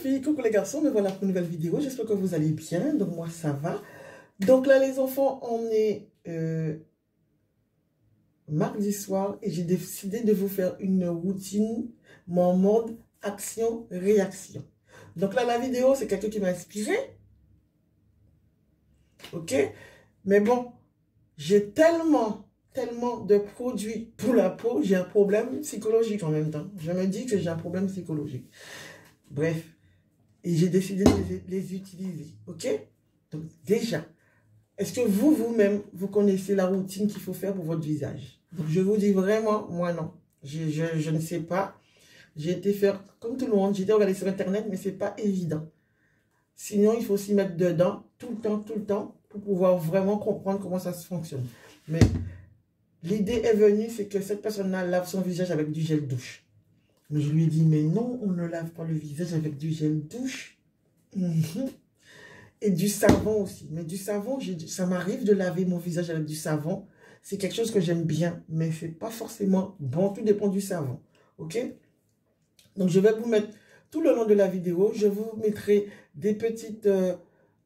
filles, coucou les garçons, me voilà pour une nouvelle vidéo. J'espère que vous allez bien. Donc moi ça va. Donc là les enfants, on est mardi soir et j'ai décidé de vous faire une routine, mon mode action-réaction. Donc là la vidéo c'est quelqu'un qui m'a inspiré. Ok? Mais bon, j'ai tellement de produits pour la peau, j'ai un problème psychologique en même temps. Je me dis que j'ai un problème psychologique. Bref. Et j'ai décidé de les utiliser. Ok? Donc déjà, est-ce que vous-même, vous connaissez la routine qu'il faut faire pour votre visage? Donc je vous dis vraiment, moi non. Je ne sais pas. J'ai été faire, comme tout le monde, j'ai été regarder sur Internet, mais ce n'est pas évident. Sinon, il faut s'y mettre dedans, tout le temps, pour pouvoir vraiment comprendre comment ça se fonctionne. Mais l'idée est venue, c'est que cette personne-là lave son visage avec du gel douche. Mais je lui ai dit, mais non, on ne lave pas le visage avec du gel douche. Et du savon aussi. Mais du savon, ça m'arrive de laver mon visage avec du savon. C'est quelque chose que j'aime bien, mais ce n'est pas forcément bon. Tout dépend du savon. Ok? Donc, je vais vous mettre, tout le long de la vidéo, je vous mettrai des petites,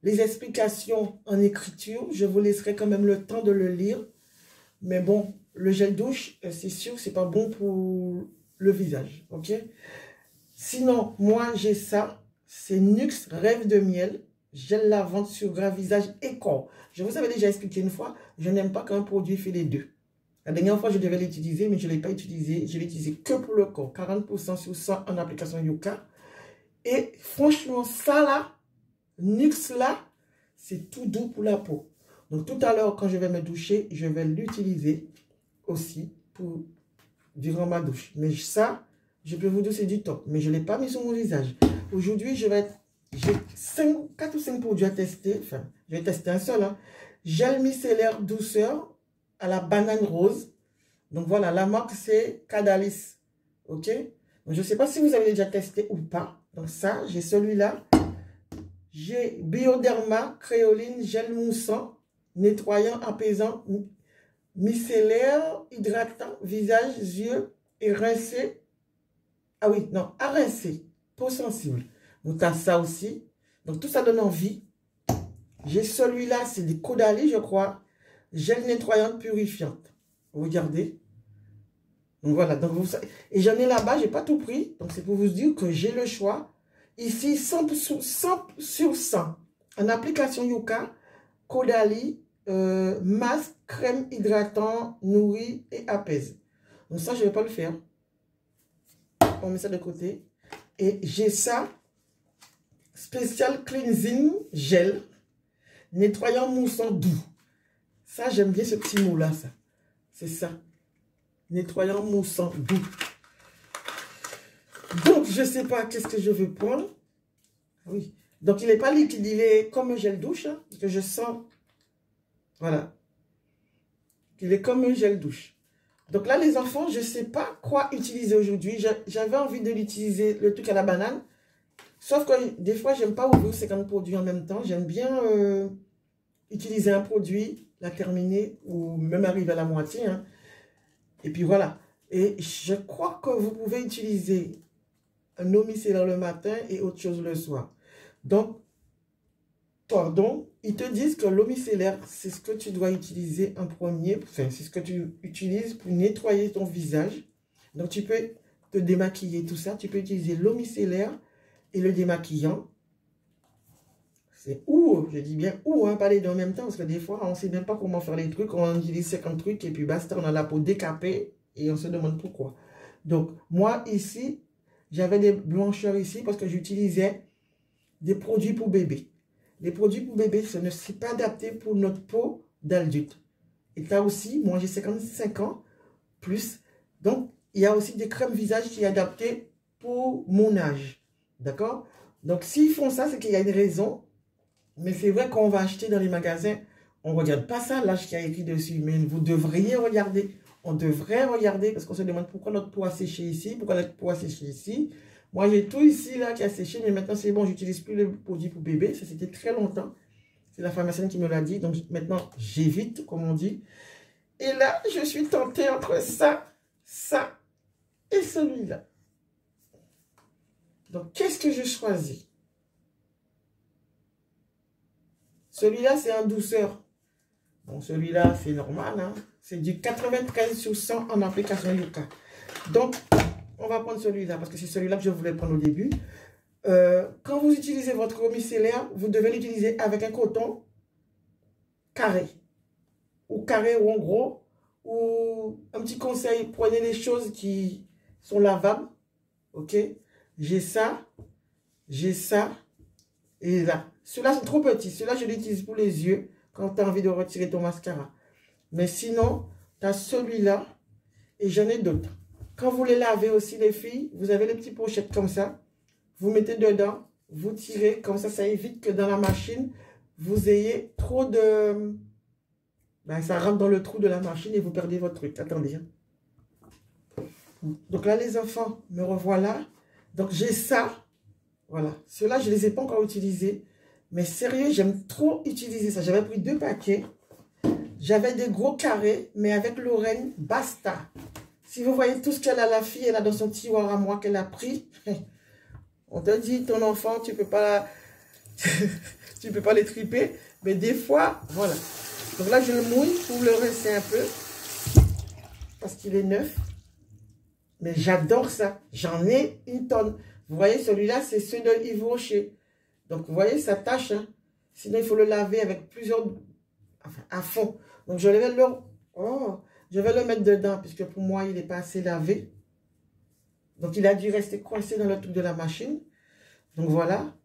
les explications en écriture. Je vous laisserai quand même le temps de le lire. Mais bon, le gel douche, c'est sûr que ce n'est pas bon pour le visage, ok? Sinon, moi, j'ai ça. C'est Nuxe Rêve de Miel, gel lavande sur gras visage et corps. Je vous avais déjà expliqué une fois, je n'aime pas qu'un produit fait les deux. La dernière fois, je devais l'utiliser, mais je ne l'ai pas utilisé. Je l'ai utilisé que pour le corps. 40% sur 100 en application Yuka. Et franchement, ça là, Nuxe là, c'est tout doux pour la peau. Donc, tout à l'heure, quand je vais me doucher, je vais l'utiliser aussi pour durant ma douche. Mais ça, je peux vous dire c'est du top. Mais je ne l'ai pas mis sur mon visage. Aujourd'hui, j'ai 4 ou 5 produits à tester. Enfin, je vais tester un seul. Hein. Gel micellaire douceur à la banane rose. Donc voilà, la marque c'est Cadalis. Ok? Donc je ne sais pas si vous avez déjà testé ou pas. Donc ça, j'ai celui-là. J'ai Bioderma Créoline gel moussant, nettoyant, apaisant, micellaire, hydratant, visage, yeux et rincé. Ah oui, non, à rincer. Peau sensible. Donc, tu as ça aussi. Donc, tout ça donne envie. J'ai celui-là, c'est des Caudalie, je crois. Gel nettoyante purifiante. Regardez. Donc, voilà. Donc, et j'en ai là-bas, je n'ai pas tout pris. Donc, c'est pour vous dire que j'ai le choix. Ici, 100 sur 100. En application Yuka, Caudalie, masque, crème hydratant, nourrit et apaise. Donc, ça, je ne vais pas le faire. On met ça de côté. Et j'ai ça. Spécial cleansing gel. Nettoyant moussant doux. Ça, j'aime bien ce petit mot-là, ça. C'est ça. Nettoyant moussant doux. Donc, je ne sais pas qu'est-ce que je veux prendre. Oui. Donc, il n'est pas liquide. Il est comme un gel douche. Hein, que je sens. Voilà. Il est comme un gel douche. Donc là, les enfants, je ne sais pas quoi utiliser aujourd'hui. J'avais envie de l'utiliser, le truc à la banane. Sauf que des fois, j'aime pas ouvrir 50 produits en même temps. J'aime bien utiliser un produit, la terminer ou même arriver à la moitié. Hein. Et puis voilà. Et je crois que vous pouvez utiliser un eau micellaire le matin et autre chose le soir. Donc, pardon, ils te disent que l'eau micellaire, c'est ce que tu dois utiliser en premier. Enfin, c'est ce que tu utilises pour nettoyer ton visage. Donc, tu peux te démaquiller, tout ça. Tu peux utiliser l'eau micellaire et le démaquillant. C'est ou, je dis bien ou, hein, pas les deux en même temps. Parce que des fois, on ne sait même pas comment faire les trucs. On utilise 50 trucs et puis basta, on a la peau décapée et on se demande pourquoi. Donc, moi, ici, j'avais des blancheurs ici parce que j'utilisais des produits pour bébé. Les produits pour bébé, ce ne c'est pas adapté pour notre peau d'adulte. Et là aussi, moi j'ai 55 ans, plus. Donc, il y a aussi des crèmes visage qui sont adaptées pour mon âge. D'accord? Donc, s'ils font ça, c'est qu'il y a une raison. Mais c'est vrai qu'on va acheter dans les magasins, on ne regarde pas ça, l'âge qui a écrit dessus. Mais vous devriez regarder. On devrait regarder parce qu'on se demande pourquoi notre peau a séché ici, pourquoi notre peau a séché ici. Moi, j'ai tout ici là qui a séché, mais maintenant c'est bon, j'utilise plus le produit pour bébé. Ça, c'était très longtemps. C'est la pharmacienne qui me l'a dit. Donc maintenant, j'évite, comme on dit. Et là, je suis tentée entre ça, ça et celui-là. Donc, qu'est-ce que je choisis? Celui-là, c'est en douceur. Bon, celui-là, c'est normal. Hein? C'est du 93/100 en application Yuka. Donc, on va prendre celui-là parce que c'est celui-là que je voulais prendre au début. Quand vous utilisez votre eau micellaire, vous devez l'utiliser avec un coton carré. Ou carré ou en gros. Ou un petit conseil, prenez les choses qui sont lavables. Ok? J'ai ça. Et là. Ceux-là, c'est trop petit. Ceux-là, je l'utilise pour les yeux quand tu as envie de retirer ton mascara. Mais sinon, tu as celui-là et j'en ai d'autres. Quand vous les lavez aussi, les filles, vous avez les petites pochettes comme ça. Vous mettez dedans, vous tirez. Comme ça évite que dans la machine, vous ayez trop de... Ben, ça rentre dans le trou de la machine et vous perdez votre truc. Attendez. Hein. Donc là, les enfants, me revoilà. Donc, j'ai ça. Voilà. Ceux-là, je ne les ai pas encore utilisés. Mais sérieux, j'aime trop utiliser ça. J'avais pris 2 paquets. J'avais des gros carrés, mais avec Lorraine, basta. Si vous voyez tout ce qu'elle a, la fille, elle a dans son tiroir à moi qu'elle a pris. On te dit, ton enfant, tu peux pas tu peux pas les triper. Mais des fois, voilà. Donc là, je le mouille pour le rincer un peu. Parce qu'il est neuf. Mais j'adore ça. J'en ai une tonne. Vous voyez, celui-là, c'est ceux de Yves Rocher. Donc, vous voyez, ça tâche. Hein? Sinon, il faut le laver avec plusieurs... Enfin, à fond. Donc, je vais le mettre dedans, puisque pour moi, il n'est pas assez lavé. Donc, il a dû rester coincé dans le truc de la machine. Donc, voilà.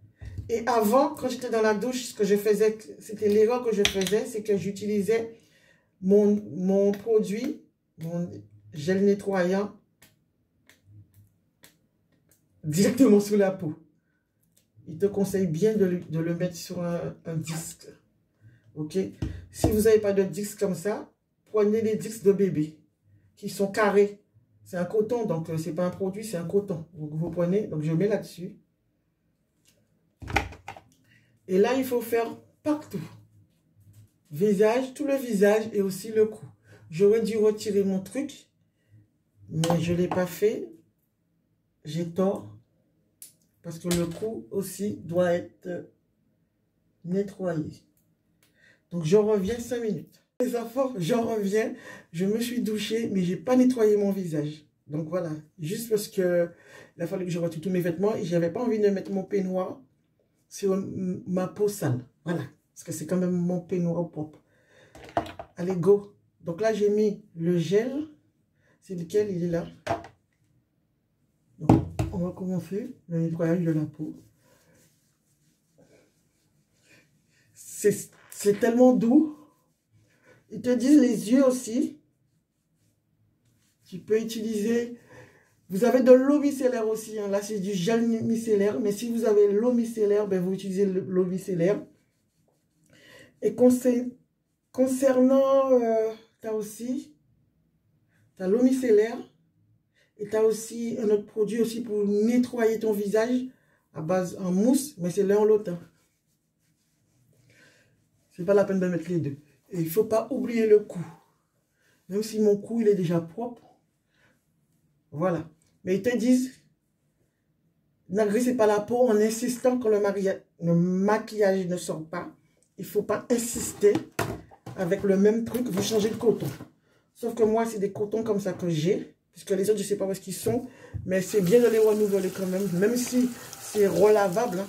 Et avant, quand j'étais dans la douche, ce que je faisais, c'était l'erreur que je faisais, c'est que j'utilisais mon produit, mon gel nettoyant, directement sous la peau. Il te conseille bien de le mettre sur un disque. Ok? Si vous n'avez pas de disque comme ça, prenez les disques de bébé qui sont carrés. C'est un coton, donc c'est pas un produit, c'est un coton. Donc vous prenez, donc je mets là-dessus. Et là, il faut faire partout. Visage, tout le visage et aussi le cou. J'aurais dû retirer mon truc, mais je ne l'ai pas fait. J'ai tort. Parce que le cou aussi doit être nettoyé. Donc, je reviens 5 minutes. Les enfants, j'en reviens. Je me suis douchée, mais je n'ai pas nettoyé mon visage. Donc, voilà. Juste parce que il a fallu que je retire tous mes vêtements et je n'avais pas envie de mettre mon peignoir sur ma peau sale. Voilà. Parce que c'est quand même mon peignoir propre. Allez, go. Donc là, j'ai mis le gel. C'est lequel? Il est là. Donc, on va commencer le nettoyage de la peau. C'est tellement doux. Ils te disent les yeux aussi. Tu peux utiliser... Vous avez de l'eau micellaire aussi. Hein. Là, c'est du gel micellaire. Mais si vous avez l'eau micellaire, ben, vous utilisez l'eau micellaire. Et concernant... tu as aussi... Tu as l'eau micellaire. Et tu as aussi un autre produit aussi pour nettoyer ton visage à base en mousse. Mais c'est l'un ou l'autre. Hein. C'est pas la peine de mettre les deux. Et il ne faut pas oublier le cou. Même si mon cou, il est déjà propre. Voilà. Mais ils te disent, n'agressez pas la peau en insistant que le maquillage ne sort pas. Il ne faut pas insister avec le même truc. Vous changez de coton. Sauf que moi, c'est des cotons comme ça que j'ai. Puisque les autres, je ne sais pas où est-ce qu'ils sont. Mais c'est bien de les renouveler quand même. Même si c'est relavable. Hein.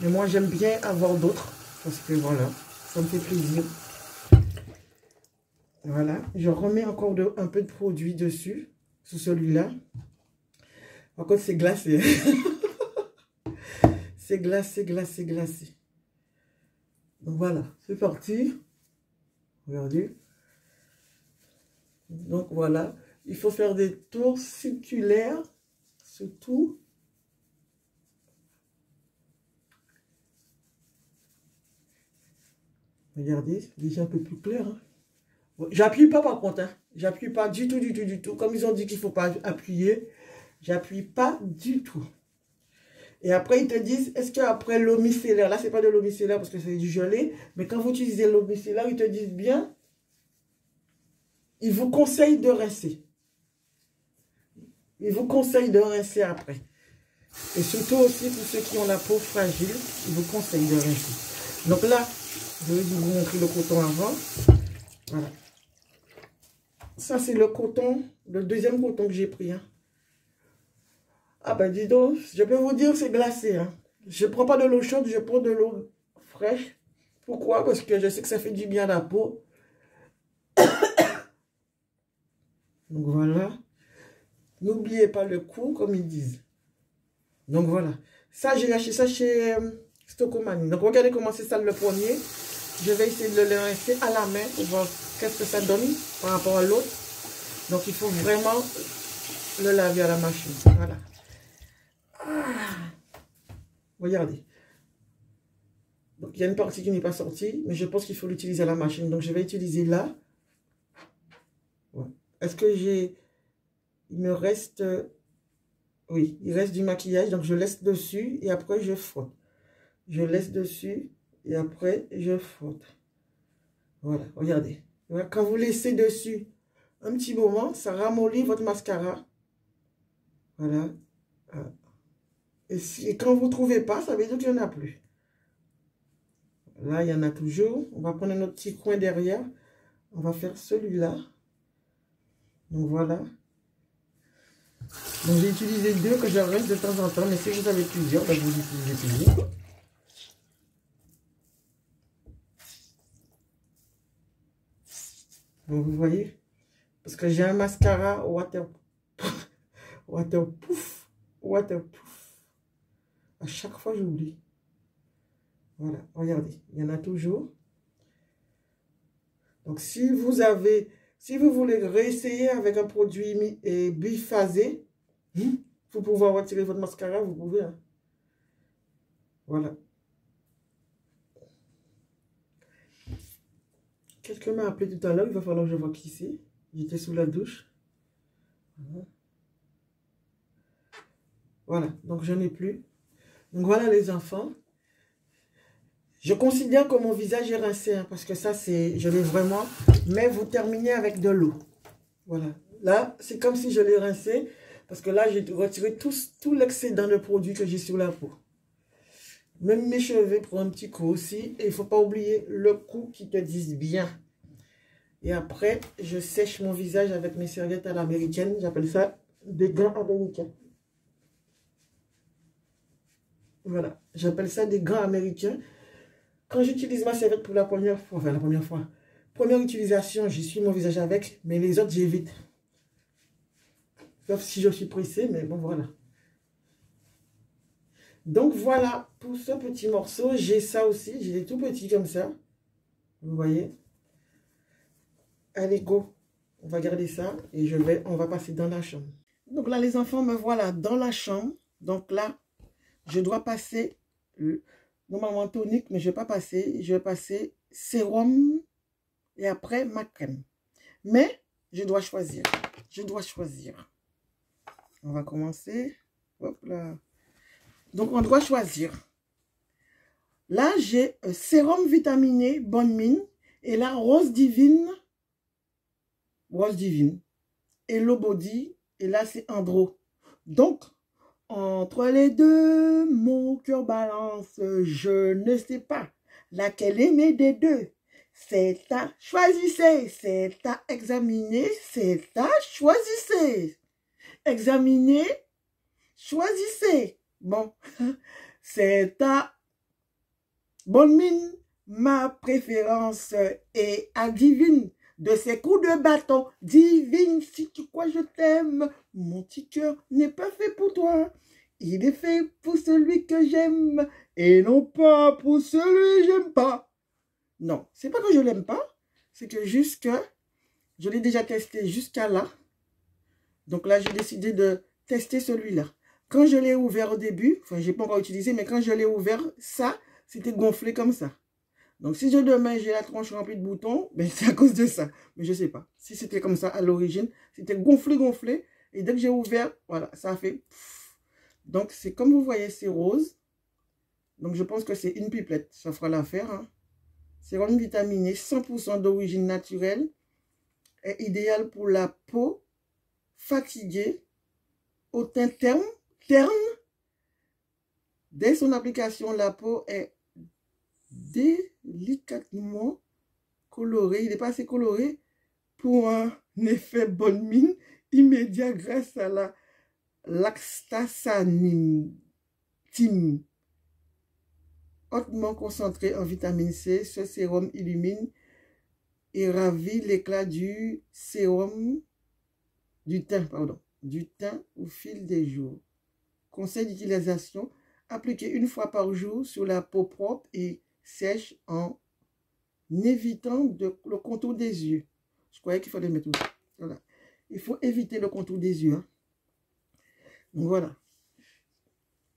Mais moi, j'aime bien avoir d'autres. Parce que voilà, ça me fait plaisir. Voilà. Je remets encore un peu de produit dessus. Sur celui-là. Par contre, c'est glacé. C'est glacé, glacé, glacé. Donc voilà, c'est parti. Regardez. Donc voilà. Il faut faire des tours circulaires sur tout. Regardez, c'est déjà un peu plus clair. Hein. Bon, j'appuie pas par contre. Hein. J'appuie pas du tout, du tout, du tout. Comme ils ont dit qu'il ne faut pas appuyer, j'appuie pas du tout. Et après, ils te disent, est-ce qu'après l'eau micellaire, là, c'est pas de l'eau micellaire parce que c'est du gelé, mais quand vous utilisez l'eau micellaire, ils te disent bien, ils vous conseillent de rincer. Ils vous conseillent de rincer après. Et surtout aussi pour ceux qui ont la peau fragile, ils vous conseillent de rincer. Donc là, Je vais vous montrer le coton avant. Voilà. Ça, c'est le coton, le deuxième coton que j'ai pris. Hein. Ah ben, dis donc, je peux vous dire, c'est glacé. Hein. Je ne prends pas de l'eau chaude, je prends de l'eau fraîche. Pourquoi? Parce que je sais que ça fait du bien à la peau. Donc voilà. N'oubliez pas le coût, comme ils disent. Donc voilà. Ça, j'ai acheté ça chez Stocomanie. Donc regardez comment c'est ça le premier. Je vais essayer de le rincer à la main pour voir qu'est-ce que ça donne par rapport à l'autre. Donc il faut vraiment le laver à la machine. Voilà. Ah. Regardez. Donc il y a une partie qui n'est pas sortie, mais je pense qu'il faut l'utiliser à la machine. Donc je vais utiliser là. Ouais. Est-ce que j'ai... Il me reste... oui, il reste du maquillage. Donc je laisse dessus et après je frotte. Je laisse dessus et après je frotte. Voilà, regardez. Voilà, quand vous laissez dessus un petit moment, ça ramollit votre mascara. Voilà. Et quand vous ne trouvez pas, ça veut dire qu'il n'y en a plus. Là, il y en a toujours. On va prendre notre petit coin derrière. On va faire celui-là. Donc voilà. Donc j'ai utilisé 2 que je reste de temps en temps. Mais si vous avez plusieurs, ben, vous utilisez toujours. Donc vous voyez. Parce que j'ai un mascara waterproof. À chaque fois, j'oublie. Voilà, regardez, il y en a toujours. Donc, si vous voulez réessayer avec un produit biphasé, pour pouvoir retirer votre mascara, vous pouvez. Hein. Voilà. Quelqu'un m'a appelé tout à l'heure, il va falloir que je vois qui c'est. J'étais sous la douche. Voilà, donc j'en ai plus. Donc voilà les enfants. Je considère que mon visage est rincé, hein, parce que ça, je l'ai vraiment. Mais vous terminez avec de l'eau. Voilà. Là, c'est comme si je l'ai rincé, parce que là, j'ai retiré tout l'excédent de produit que j'ai sur la peau. Même mes cheveux pour un petit coup aussi. Et il ne faut pas oublier le coup qui te dise bien. Et après, je sèche mon visage avec mes serviettes à l'américaine. J'appelle ça des gants américains. Voilà. J'appelle ça des gants américains. Quand j'utilise ma serviette pour la première fois, première utilisation, j'essuie mon visage avec, mais les autres, j'évite. Sauf si je suis pressée, mais bon, voilà. Donc, voilà pour ce petit morceau. J'ai ça aussi, j'ai des tout petits comme ça. Vous voyez? Allez, go. On va garder ça et on va passer dans la chambre. Donc là, les enfants, me voilà dans la chambre. Donc là, je dois passer... normalement tonique, mais je ne vais pas passer. Je vais passer sérum et après ma crème. Mais je dois choisir. Je dois choisir. On va commencer. Hop là. Donc on doit choisir. Là, j'ai sérum vitaminé, bonne mine. Et là, rose divine. Rose divine. Hello Body. Et là, c'est Andro. Donc, entre les deux, mon cœur balance. Je ne sais pas laquelle aimer des deux. C'est à choisissez. C'est à examiner. C'est à choisissez. Examiner. Choisissez. Bon. C'est à bonne mine. Ma préférence est à divine. De ces coups de bâton, divine, si tu crois je t'aime, mon petit cœur n'est pas fait pour toi. Il est fait pour celui que j'aime et non pas pour celui que j'aime pas. Non, c'est pas que je l'aime pas, c'est que je l'ai déjà testé jusqu'à là. Donc là, j'ai décidé de tester celui-là. Quand je l'ai ouvert au début, enfin, j'ai pas encore utilisé, mais quand je l'ai ouvert, ça, c'était gonflé comme ça. Donc, si demain, j'ai la tronche remplie de boutons, ben, c'est à cause de ça. Mais je ne sais pas. Si c'était comme ça à l'origine, c'était gonflé. Et dès que j'ai ouvert, voilà, ça a fait... Donc, c'est comme vous voyez, c'est rose. Donc, je pense que c'est une pipelette. Ça fera l'affaire. Hein. Sérum vitaminé, 100% d'origine naturelle. Est idéal pour la peau fatiguée, au teint terne. Dès son application, la peau est délicatement coloré. Il n'est pas assez coloré pour un effet bonne mine immédiat grâce à la l'astaxanthine hautement concentré en vitamine C. Ce sérum illumine et ravit l'éclat du sérum du teint au fil des jours. Conseil d'utilisation, appliquer une fois par jour sur la peau propre et sèche en évitant le contour des yeux. Je croyais qu'il fallait mettre tout. Voilà. Il faut éviter le contour des yeux. Hein. Donc voilà.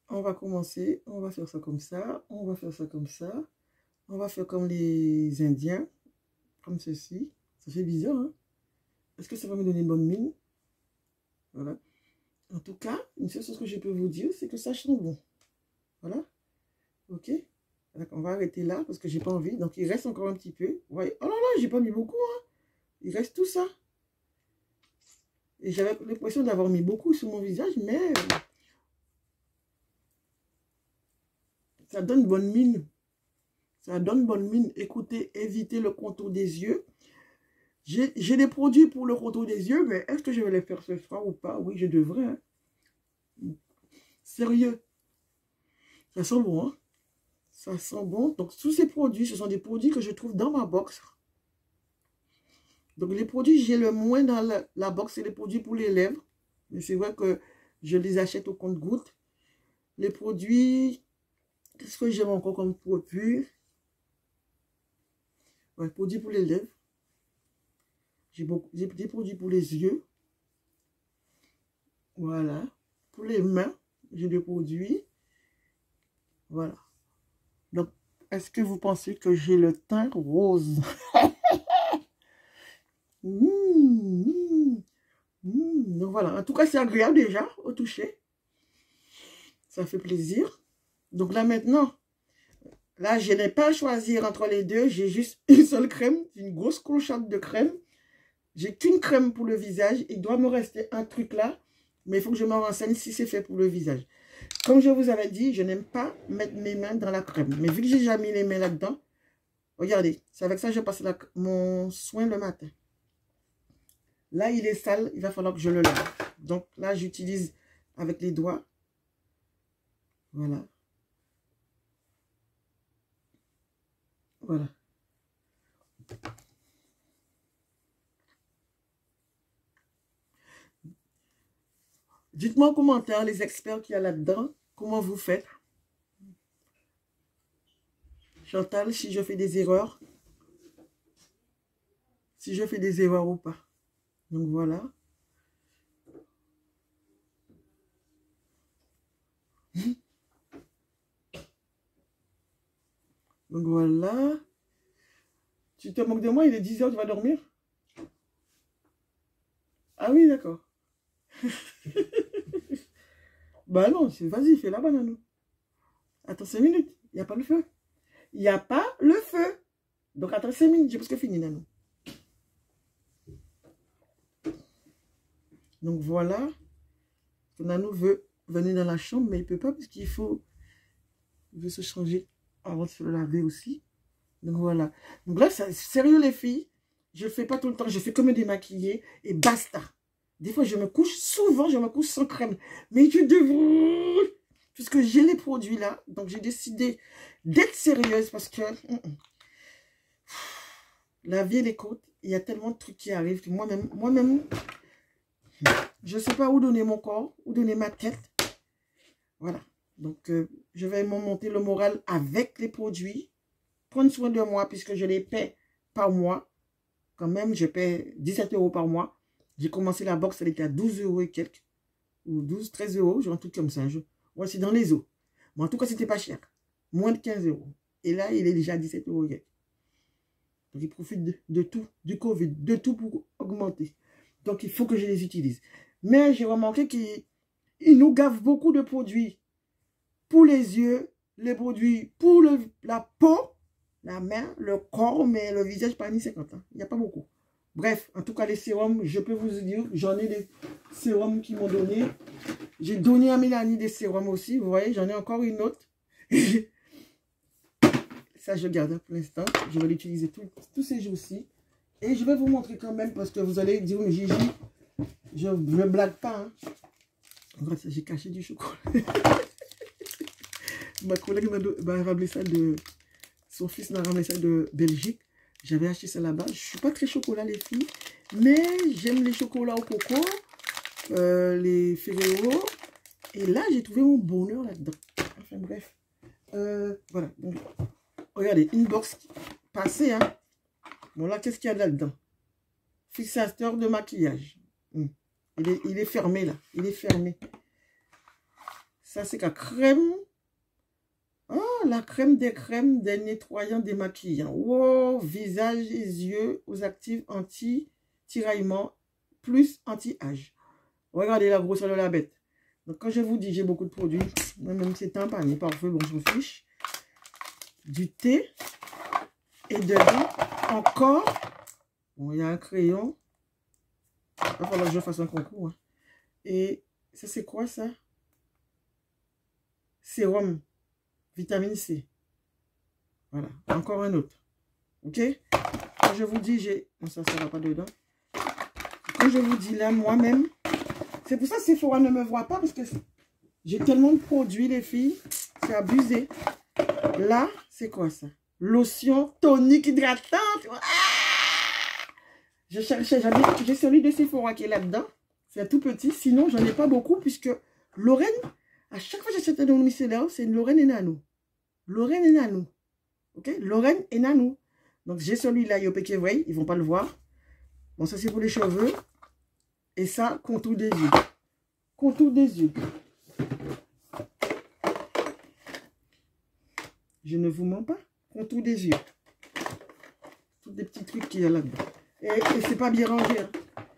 On va commencer. On va faire ça comme ça. On va faire ça comme ça. On va faire comme les Indiens. Comme ceci. Ça fait bizarre. Hein? Est-ce que ça va me donner une bonne mine? Voilà. En tout cas, une seule chose que je peux vous dire, c'est que ça sent bon. Voilà. Ok. Donc, on va arrêter là parce que j'ai pas envie. Donc, il reste encore un petit peu. Vous voyez. Oh là là, j'ai pas mis beaucoup. Hein. Il reste tout ça. Et j'avais l'impression d'avoir mis beaucoup sur mon visage, mais ça donne bonne mine. Ça donne bonne mine. Écoutez, évitez le contour des yeux. J'ai des produits pour le contour des yeux, mais est-ce que je vais les faire ce soir ou pas? Oui, je devrais. Hein. Sérieux. Ça sent bon. Hein? Ça sent bon. Donc, tous ces produits, ce sont des produits que je trouve dans ma box. Donc, les produits, j'ai le moins dans la box, c'est les produits pour les lèvres. Mais c'est vrai que je les achète au compte-gouttes. Les produits, qu'est-ce que j'aime encore comme produit? Ouais, produits pour les lèvres. J'ai des produits pour les yeux. Voilà. Pour les mains, j'ai des produits. Voilà. Donc, est-ce que vous pensez que j'ai le teint rose? Donc voilà. En tout cas, c'est agréable déjà au toucher. Ça fait plaisir. Donc là maintenant, là, je n'ai pas à choisir entre les deux. J'ai juste une seule crème, une grosse clochette de crème. J'ai qu'une crème pour le visage. Il doit me rester un truc là. Mais il faut que je me renseigne si c'est fait pour le visage. Comme je vous avais dit, je n'aime pas mettre mes mains dans la crème. Mais vu que j'ai déjà mis les mains là-dedans, regardez, c'est avec ça que je passe mon soin le matin. Là, il est sale, il va falloir que je le lave. Donc là, j'utilise avec les doigts. Voilà. Voilà. Dites-moi en commentaire, les experts qu'il y a là-dedans, comment vous faites. Chantal, si je fais des erreurs. Si je fais des erreurs ou pas. Donc voilà. Donc voilà. Tu te moques de moi, il est 10 h, tu vas dormir? Ah oui, d'accord. Bah non, vas-y, fais la banane. Attends 5 minutes, il n'y a pas le feu. Il n'y a pas le feu. Donc attends 5 minutes, j'ai presque fini, Nanou. Donc voilà. Nanou veut venir dans la chambre, mais il ne peut pas parce qu'il faut... Il veut se changer avant de se laver aussi. Donc voilà. Donc là, sérieux les filles, je ne fais pas tout le temps, je fais que me démaquiller et basta. Des fois, je me couche, souvent, je me couche sans crème. Mais je devrais, puisque j'ai les produits là, donc j'ai décidé d'être sérieuse parce que la vie et les côtes, il y a tellement de trucs qui arrivent que moi-même, je ne sais pas où donner mon corps, où donner ma tête. Voilà. Donc, je vais monter le moral avec les produits. Prendre soin de moi puisque je les paie par mois. Quand même, je paie 17 € par mois. J'ai commencé la box, elle était à 12 € et quelques. Ou 12, 13 €, genre un truc comme ça. Ouais, c'est dans les eaux. Mais en tout cas, c'était pas cher. Moins de 15 €. Et là, il est déjà à 17 € et quelques. Donc, il profite de tout, du Covid, de tout pour augmenter. Donc, il faut que je les utilise. Mais j'ai remarqué qu'il nous gave beaucoup de produits pour les yeux, les produits pour la peau, la main, le corps, mais le visage, pas ni 50 ans. Il n'y a pas beaucoup. Bref, en tout cas, les sérums, je peux vous dire, j'en ai des sérums qui m'ont donné. J'ai donné à Mélanie des sérums aussi, vous voyez, j'en ai encore une autre. Ça, je garde pour l'instant. Je vais l'utiliser tous ces jours-ci. Et je vais vous montrer quand même, parce que vous allez dire, mais Gigi, je ne blague pas. Hein. J'ai caché du chocolat. Ma collègue m'a ramené ça de... Son fils m'a ramené ça de Belgique. J'avais acheté ça là-bas. Je ne suis pas très chocolat, les filles. Mais j'aime les chocolats au coco. Les Ferrero. Et là, j'ai trouvé mon bonheur là-dedans. Enfin, bref. Voilà. Donc, regardez, une box passée. Hein. Bon, là, qu'est-ce qu'il y a là-dedans? Fixateur de maquillage. Il est fermé, là. Il est fermé. Ça, c'est la crème. Oh, la crème des nettoyants démaquillants. Wow, visage et yeux aux actifs anti-tiraillement plus anti-âge. Regardez la grosseur de la bête. Donc, quand je vous dis j'ai beaucoup de produits, même si c'est un panier parfait, bon, je m'en fiche. Du thé. Et dedans, encore, bon, il y a un crayon. Il va falloir que je fasse un concours. Hein. Et ça, c'est quoi ça? Sérum. Vitamine C. Voilà. Encore un autre. Ok? Quand je vous dis, j'ai... Non, ça ne va pas dedans. Quand je vous dis là, moi-même, c'est pour ça que Sephora ne me voit pas, parce que j'ai tellement de produits, les filles. C'est abusé. Là, c'est quoi ça? Lotion tonique hydratante. Ah! Je cherchais, j'ai celui de Sephora qui est là-dedans. C'est tout petit. Sinon, j'en ai pas beaucoup, puisque Lorraine, à chaque fois que j'achète un micellaire, c'est une Lorraine et Nano. Lorraine et Nano. Ok? Lorraine et Nano. Donc, j'ai celui-là, Yopé Vrai. Ils ne vont pas le voir. Bon, ça, c'est pour les cheveux. Et ça, contour des yeux. Contour des yeux. Je ne vous mens pas. Contour des yeux. Tous des petits trucs qu'il y a là-dedans. Et c'est pas bien rangé. Hein.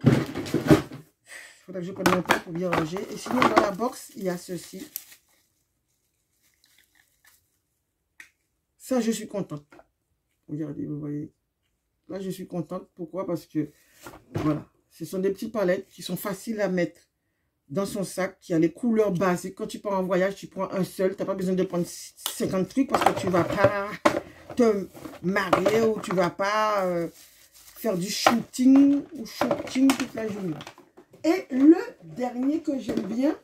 Il faudra que je prenne mon temps pour bien ranger. Et sinon, dans la box, il y a ceci. Ça, je suis contente. Regardez, vous voyez. Là, je suis contente. Pourquoi? Parce que, voilà. Ce sont des petites palettes qui sont faciles à mettre dans son sac, qui a les couleurs basiques. Quand tu pars en voyage, tu prends un seul. Tu n'as pas besoin de prendre 50 trucs parce que tu ne vas pas te marier ou tu ne vas pas faire du shooting ou shooting toute la journée. Et le dernier que j'aime bien,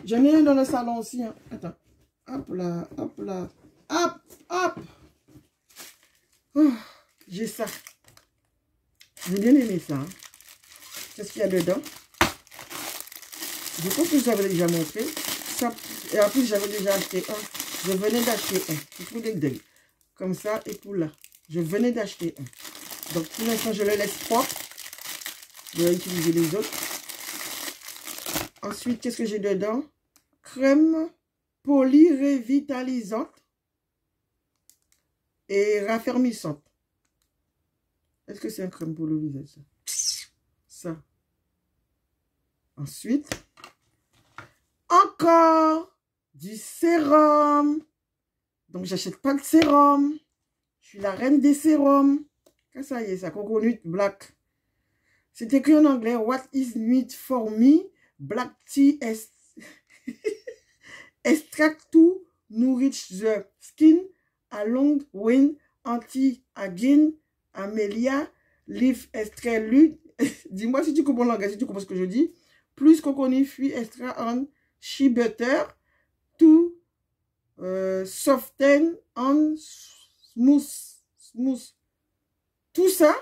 j'en ai un dans le salon aussi. Hein. Attends. Hop là, hop là. Hop, hop. Oh, j'ai ça. J'ai bien aimé ça. Hein. Qu'est-ce qu'il y a dedans? Je pense que j'avais déjà montré. Ça, et en plus, j'avais déjà acheté un. Je venais d'acheter un. C'est pour des dingues. Comme ça et pour là. Je venais d'acheter un. Donc, pour l'instant, je le laisse propre. Je vais utiliser les autres. Ensuite, qu'est-ce que j'ai dedans? Crème polyrévitalisante et raffermissante. Est-ce que c'est un crème pour le visage, ça? Ça. Ensuite, encore du sérum. Donc, j'achète pas de sérum. Je suis la reine des sérums. Ça y est, ça, Coconut Black. C'est écrit en anglais. What is meat for me? Black tea extract to nourish the skin along with anti-aging, amélia, leaf extract. Dis-moi si tu comprends le langage, si tu comprends ce que je dis. Plus coconut fruit extra on shea butter to soften and smooth. Tout ça,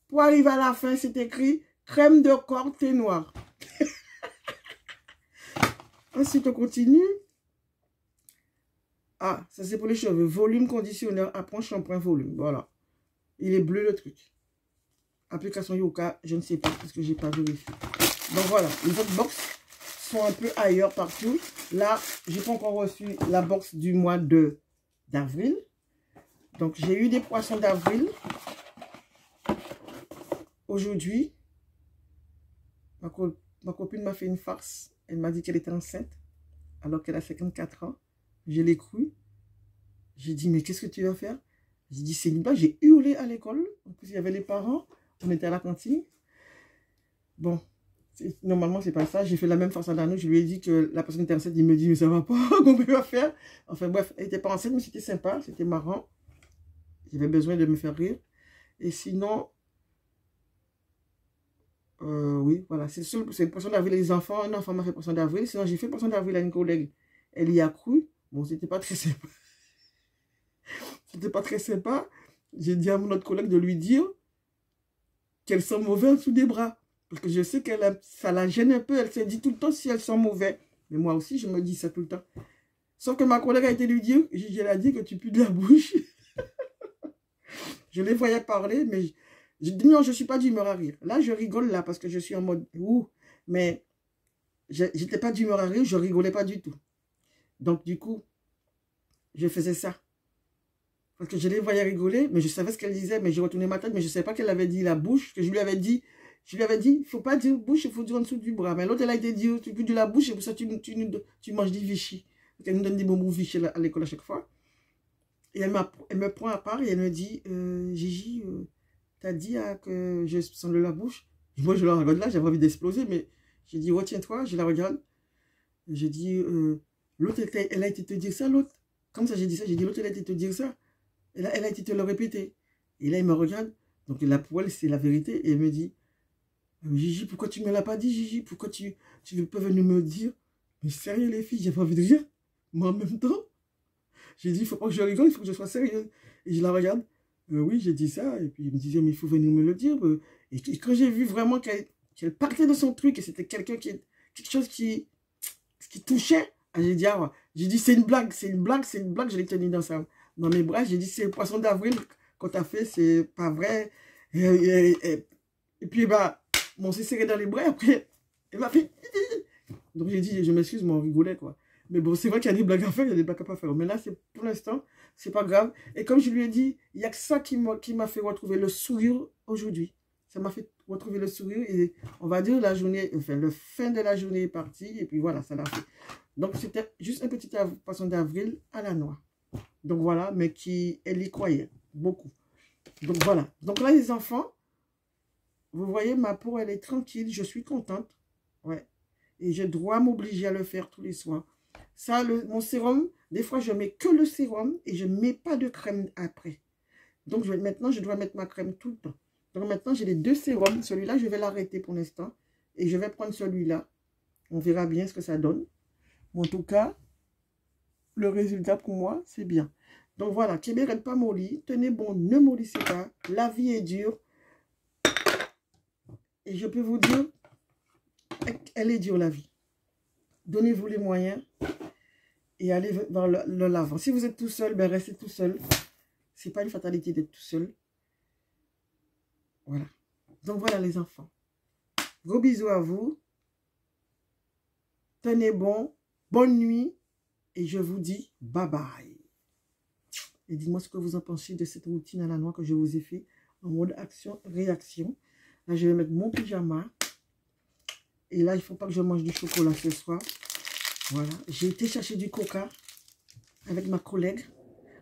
pour arriver à la fin, c'est écrit crème de corps thé noir. Ensuite, on continue. Ah, ça c'est pour les cheveux. Volume conditionneur, apprend shampoing volume. Voilà. Il est bleu le truc. Application Yoka, je ne sais pas parce que j'ai pas vérifié. Donc voilà, les autres box sont un peu ailleurs partout. Là, j'ai pas encore reçu la box du mois d'avril. Donc j'ai eu des poissons d'avril. Aujourd'hui, ma copine m'a fait une farce. Elle m'a dit qu'elle était enceinte alors qu'elle a 54 ans. Je l'ai cru. J'ai dit, mais qu'est-ce que tu vas faire? J'ai dit, c'est une blague. J'ai hurlé à l'école. En plus, il y avait les parents. On était à la cantine. Bon, Normalement, c'est pas ça. J'ai fait la même façon d'annonce. Je lui ai dit que la personne était enceinte. Il me dit, mais ça va pas, comment on va faire? Enfin bref, elle était pas enceinte, mais c'était sympa, c'était marrant. J'avais besoin de me faire rire. Et sinon, oui, voilà, c'est le poisson d'avril, les enfants. Un enfant m'a fait poisson d'avril. Sinon, j'ai fait poisson d'avril à une collègue. Elle y a cru. Bon, c'était pas très sympa. C'était pas très sympa. J'ai dit à mon autre collègue de lui dire qu'elle sent mauvais en dessous des bras. Parce que je sais ça la gêne un peu. Elle se dit tout le temps si elle sent mauvais. Mais moi aussi, je me dis ça tout le temps. Sauf que ma collègue a été lui dire, elle a dit que tu pues de la bouche. Je les voyais parler, mais je dis non, je ne suis pas d'humeur à rire. Là, je rigole là parce que je suis en mode ouh. Mais je n'étais pas d'humeur à rire, je rigolais pas du tout. Donc, du coup, je faisais ça. Parce que je les voyais rigoler, mais je savais ce qu'elle disait, mais je retournais ma tête, mais je ne savais pas qu'elle avait dit la bouche, que je lui avais dit, il ne faut pas dire bouche, il faut dire en dessous du bras. Mais l'autre, elle a été dit, tu peux dire la bouche, et pour ça, tu manges des Vichy. Elle nous donne des bonbons Vichy à l'école à chaque fois. Et elle me prend à part et elle me dit, Gigi, t'as dit que je sens de la bouche. Moi, je la regarde là, j'avais envie d'exploser, mais j'ai dit, retiens-toi, je la regarde. J'ai dit, l'autre, elle a été te dire ça, l'autre. Comme ça, j'ai dit ça, j'ai dit, l'autre, elle a été te dire ça. Elle a été te le répéter. Et là, il me regarde. Donc, là, pour elle, c'est la vérité. Et elle me dit, Gigi, pourquoi tu ne me l'as pas dit, Gigi? Pourquoi tu peux venir me dire? Mais sérieux, les filles, j'ai pas envie de rire. Mais en même temps, j'ai dit, il ne faut pas que je rigole, il faut que je sois sérieuse. Et je la regarde. Oui, j'ai dit ça. Et puis, il me disait, mais il faut venir me le dire. Et quand j'ai vu vraiment qu'elle partait de son truc, et c'était quelque chose qui touchait, j'ai dit, ah, j'ai dit, c'est une blague, c'est une blague, c'est une blague. Je l'ai tenu dans mes bras. J'ai dit, c'est le poisson d'avril qu'on t'a fait, c'est pas vrai. Et puis, bah, on s'est serré dans les bras. Après, elle m'a fait. Donc, j'ai dit, je m'excuse, mais on rigolait, quoi. Mais bon, c'est vrai qu'il y a des blagues à faire, il y a des blagues à pas faire. Mais là, pour l'instant, c'est pas grave. Et comme je lui ai dit, il n'y a que ça qui m'a fait retrouver le sourire aujourd'hui. Ça m'a fait retrouver le sourire. Et on va dire, la journée, enfin, le fin de la journée est parti. Et puis voilà, ça l'a fait. Donc, c'était juste un petit poisson d'avril à la noix. Donc voilà, mais elle y croyait beaucoup. Donc voilà. Donc là, les enfants, vous voyez, ma peau, elle est tranquille. Je suis contente. Ouais. Et je dois m'obliger à le faire tous les soirs. Ça, mon sérum, des fois, je mets que le sérum et je ne mets pas de crème après. Donc, maintenant, je dois mettre ma crème tout le temps. Donc, maintenant, j'ai les deux sérums. Celui-là, je vais l'arrêter pour l'instant. Et je vais prendre celui-là. On verra bien ce que ça donne. Mais en tout cas, le résultat pour moi, c'est bien. Donc, voilà. Kébéret pas molli. Tenez bon, ne mollissez pas. La vie est dure. Et je peux vous dire, elle est dure, la vie. Donnez-vous les moyens. Et allez vers l'avant. Si vous êtes tout seul, ben restez tout seul. C'est pas une fatalité d'être tout seul. Voilà. Donc voilà les enfants. Gros bisous à vous. Tenez bon. Bonne nuit. Et je vous dis bye bye. Et dites-moi ce que vous en pensez de cette routine à la noix que je vous ai fait en mode action-réaction. Là, je vais mettre mon pyjama. Et là, il ne faut pas que je mange du chocolat ce soir. Voilà. J'ai été chercher du coca avec ma collègue.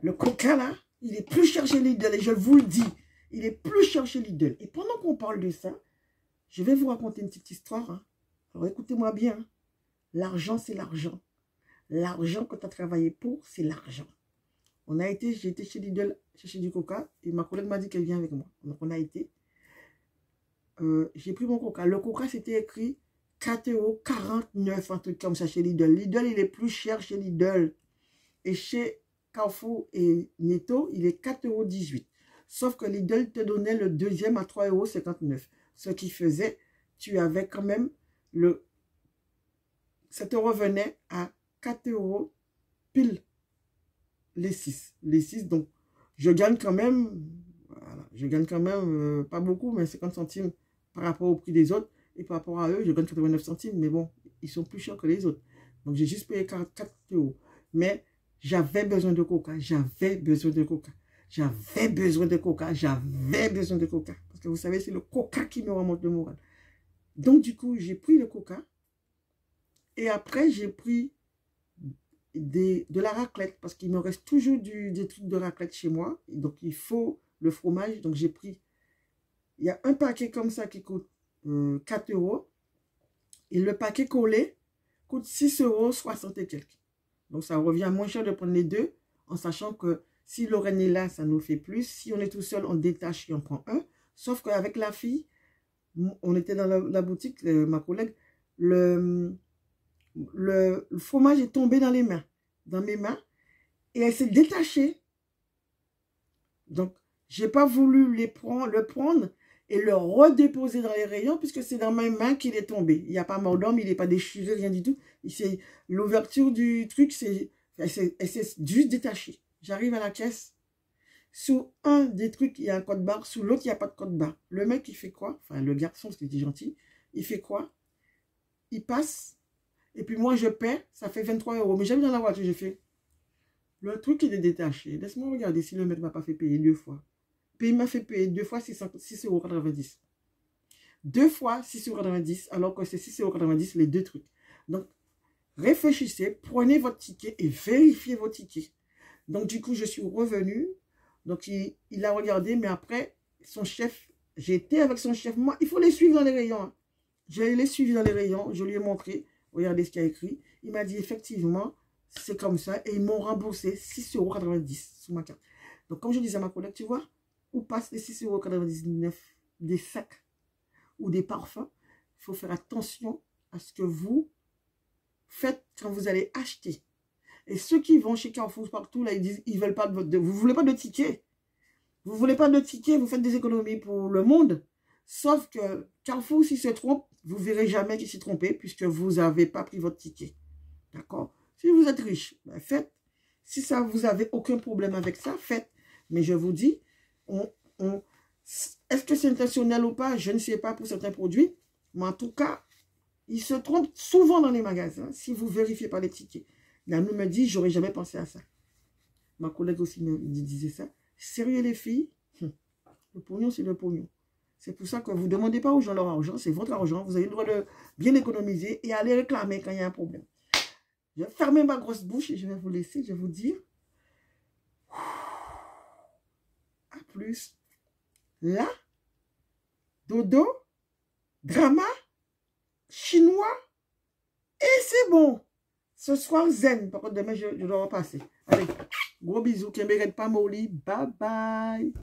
Le coca, là, il est plus cher chez Lidl. Et je vous le dis, il est plus cher chez Lidl. Et pendant qu'on parle de ça, je vais vous raconter une petite histoire. Hein. Alors, écoutez-moi bien. Hein. L'argent, c'est l'argent. L'argent que tu as travaillé pour, c'est l'argent. J'ai été chez Lidl chercher du coca. Et ma collègue m'a dit qu'elle vient avec moi. Donc, on a été. J'ai pris mon coca. Le coca, c'était écrit 4,49 €, un truc comme ça chez Lidl. Lidl, il est plus cher chez Lidl. Et chez Carrefour et Netto, il est 4,18 €. Sauf que Lidl te donnait le deuxième à 3,59 €. Ce qui faisait, tu avais quand même ça te revenait à 4 € pile les 6. Les 6, donc je gagne quand même, voilà, je gagne quand même pas beaucoup, mais 50 centimes par rapport au prix des autres. Et par rapport à eux, je gagne 89 centimes, mais bon, ils sont plus chers que les autres. Donc j'ai juste payé 4 €. Mais j'avais besoin de coca, j'avais besoin de coca. J'avais besoin de coca, j'avais besoin de coca. Parce que vous savez, c'est le coca qui me remonte le moral. Donc du coup, j'ai pris le coca. Et après, j'ai pris de la raclette. Parce qu'il me reste toujours des trucs de raclette chez moi. Donc il faut le fromage. Donc j'ai pris, il y a un paquet comme ça qui coûte 4 €. Et le paquet collé coûte 6,60 € et quelques. Donc, ça revient moins cher de prendre les deux, en sachant que si Lorraine est là, ça nous fait plus. Si on est tout seul, on détache et on prend un. Sauf qu'avec la fille, on était dans la boutique, ma collègue, le fromage est tombé dans mes mains, et elle s'est détachée. Donc, j'ai pas voulu le prendre et le redéposer dans les rayons, puisque c'est dans mes mains qu'il est tombé. Il n'y a pas mort d'homme, il n'est pas déchiré, rien du tout. L'ouverture du truc, elle s'est juste détachée. J'arrive à la caisse. Sous un des trucs, il y a un code barre. Sous l'autre, il n'y a pas de code barre. Le mec, il fait quoi? Enfin, le garçon, parce qu'il était gentil. Il fait quoi? Il passe. Et puis moi, je paie. Ça fait 23 €. Mais j'avais dans la voiture, j'ai fait. Le truc, il est détaché. Laisse-moi regarder si le mec ne m'a pas fait payer 2 fois. Puis il m'a fait payer 2 fois 6,90 €. 2 fois 6,90 €, alors que c'est 6,90 € les deux trucs. Donc, réfléchissez, prenez votre ticket et vérifiez vos tickets. Donc, du coup, je suis revenue. Donc, il a regardé, mais après, son chef, j'ai été avec son chef. Moi, il faut les suivre dans les rayons. Hein. Je les suivi dans les rayons. Je lui ai montré. Regardez ce qu'il y a écrit. Il m'a dit, effectivement, c'est comme ça. Et ils m'ont remboursé 6,90 € sur ma carte. Donc, comme je disais à ma collègue, tu vois, où passent les 6,99 € des sacs ou des parfums. Il faut faire attention à ce que vous faites quand vous allez acheter. Et ceux qui vont chez Carrefour partout, là, ils disent, ils veulent pas vous voulez pas de ticket. Vous voulez pas de ticket, vous faites des économies pour le monde. Sauf que Carrefour, s'il se trompe, vous verrez jamais qu'il s'est trompé, puisque vous n'avez pas pris votre ticket. D'accord? Si vous êtes riche, ben faites. Si ça, vous avez aucun problème avec ça, faites. Mais je vous dis, est-ce que c'est intentionnel ou pas? Je ne sais pas pour certains produits. Mais en tout cas, ils se trompent souvent dans les magasins si vous ne vérifiez pas les tickets. La nous me dit, j'aurais jamais pensé à ça. Ma collègue aussi me disait ça. Sérieux les filles, le pognon c'est le pognon. C'est pour ça que vous ne demandez pas aux gens leur argent, c'est votre argent. Vous avez le droit de bien économiser et aller réclamer quand il y a un problème. Je vais fermer ma grosse bouche et je vais vous laisser, je vais vous dire. À plus. Là, dodo, drama, chinois, et c'est bon. Ce soir, zen. Par contre, demain, je dois repasser. Allez, gros bisous. Qui ne pas Molly. Bye bye.